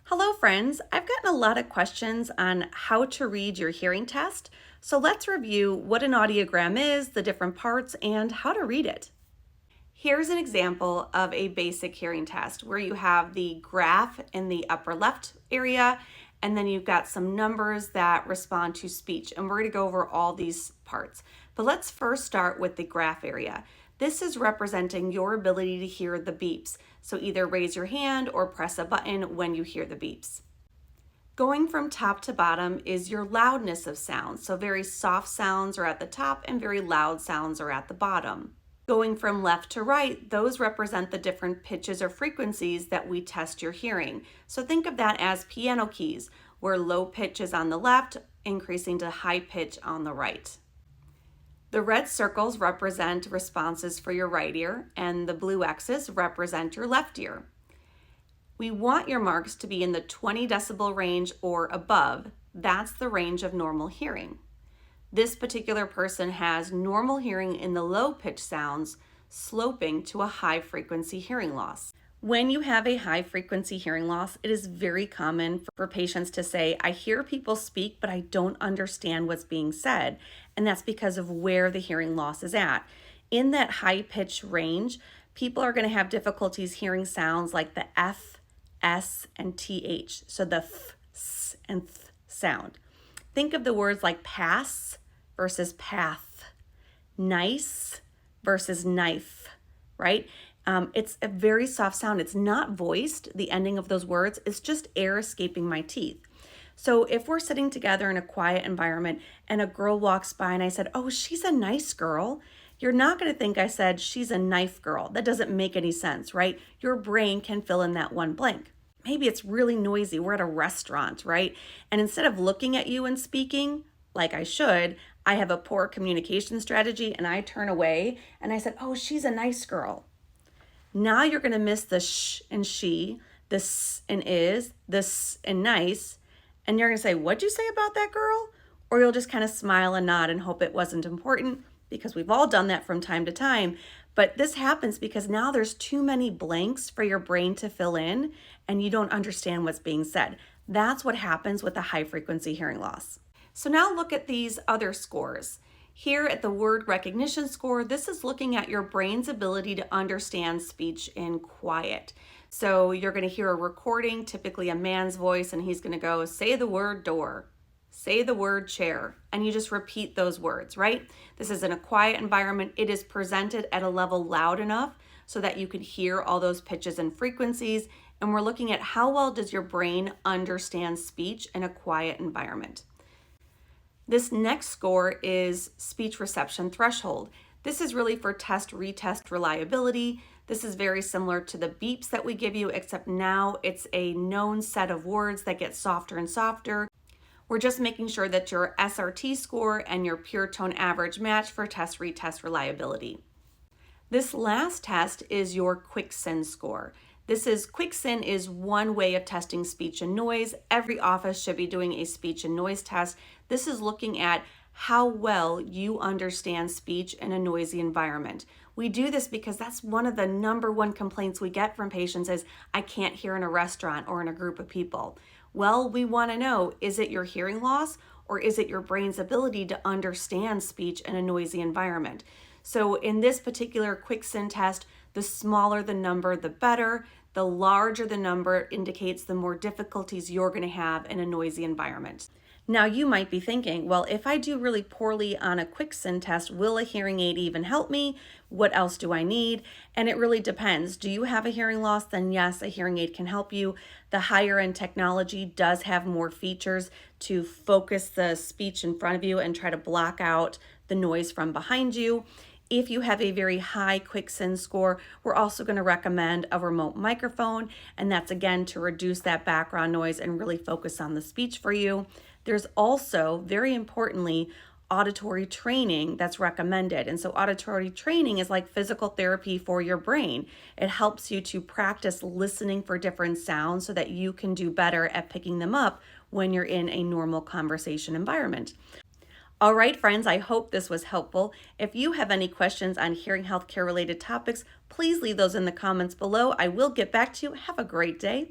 Hello friends, I've gotten a lot of questions on how to read your hearing test, so let's review what an audiogram is, the different parts, and how to read it. Here's an example of a basic hearing test where you have the graph in the upper left area, and then you've got some numbers that respond to speech, and we're going to go over all these parts. But let's first start with the graph area. This is representing your ability to hear the beeps. So either raise your hand or press a button when you hear the beeps. Going from top to bottom is your loudness of sound. So very soft sounds are at the top and very loud sounds are at the bottom. Going from left to right, those represent the different pitches or frequencies that we test your hearing. So think of that as piano keys, where low pitch is on the left, increasing to high pitch on the right. The red circles represent responses for your right ear, and the blue X's represent your left ear. We want your marks to be in the 20 decibel range or above. That's the range of normal hearing. This particular person has normal hearing in the low pitch sounds, sloping to a high frequency hearing loss. When you have a high frequency hearing loss, it is very common for patients to say, I hear people speak, but I don't understand what's being said. And that's because of where the hearing loss is at. In that high pitch range, people are going to have difficulties hearing sounds like the F, S, and TH. So the F, S, and Th sound. Think of the words like pass versus path, nice versus knife, right? It's a very soft sound. It's not voiced, the ending of those words. It's just air escaping my teeth. So if we're sitting together in a quiet environment and a girl walks by and I said, oh, she's a nice girl, you're not going to think I said she's a knife girl. That doesn't make any sense, right? Your brain can fill in that one blank. Maybe it's really noisy. We're at a restaurant, right? And instead of looking at you and speaking like I should, I have a poor communication strategy and I turn away and I said, oh, she's a nice girl. Now you're going to miss the sh and she, the s and is, the s and nice, and you're going to say, what'd you say about that girl? Or you'll just kind of smile and nod and hope it wasn't important, because we've all done that from time to time. But this happens because now there's too many blanks for your brain to fill in and you don't understand what's being said. That's what happens with a high frequency hearing loss. So now look at these other scores. Here at the word recognition score, this is looking at your brain's ability to understand speech in quiet. So you're going to hear a recording, typically a man's voice, and he's going to go, say the word door, say the word chair, and you just repeat those words, right? This is in a quiet environment. It is presented at a level loud enough so that you can hear all those pitches and frequencies, and we're looking at how well does your brain understand speech in a quiet environment. This next score is speech reception threshold. This is really for test-retest reliability. This is very similar to the beeps that we give you, except now it's a known set of words that get softer and softer. We're just making sure that your SRT score and your pure tone average match for test-retest reliability. This last test is your quick SIN score. Quick SIN is one way of testing speech and noise. Every office should be doing a speech and noise test. This is looking at how well you understand speech in a noisy environment. We do this because that's one of the number one complaints we get from patients is, I can't hear in a restaurant or in a group of people. Well, we want to know, is it your hearing loss or is it your brain's ability to understand speech in a noisy environment? So in this particular quick SIN test, the smaller the number, the better. The larger the number indicates the more difficulties you're going to have in a noisy environment. Now you might be thinking, well, if I do really poorly on a quick SIN test, will a hearing aid even help me? What else do I need? And it really depends. Do you have a hearing loss? Then yes, a hearing aid can help you. The higher end technology does have more features to focus the speech in front of you and try to block out the noise from behind you. If you have a very high quick SIN score, we're also going to recommend a remote microphone, and that's again to reduce that background noise and really focus on the speech for you. There's also, very importantly, auditory training that's recommended. And so auditory training is like physical therapy for your brain. It helps you to practice listening for different sounds so that you can do better at picking them up when you're in a normal conversation environment. All right, friends, I hope this was helpful. If you have any questions on hearing healthcare related topics, please leave those in the comments below. I will get back to you. Have a great day.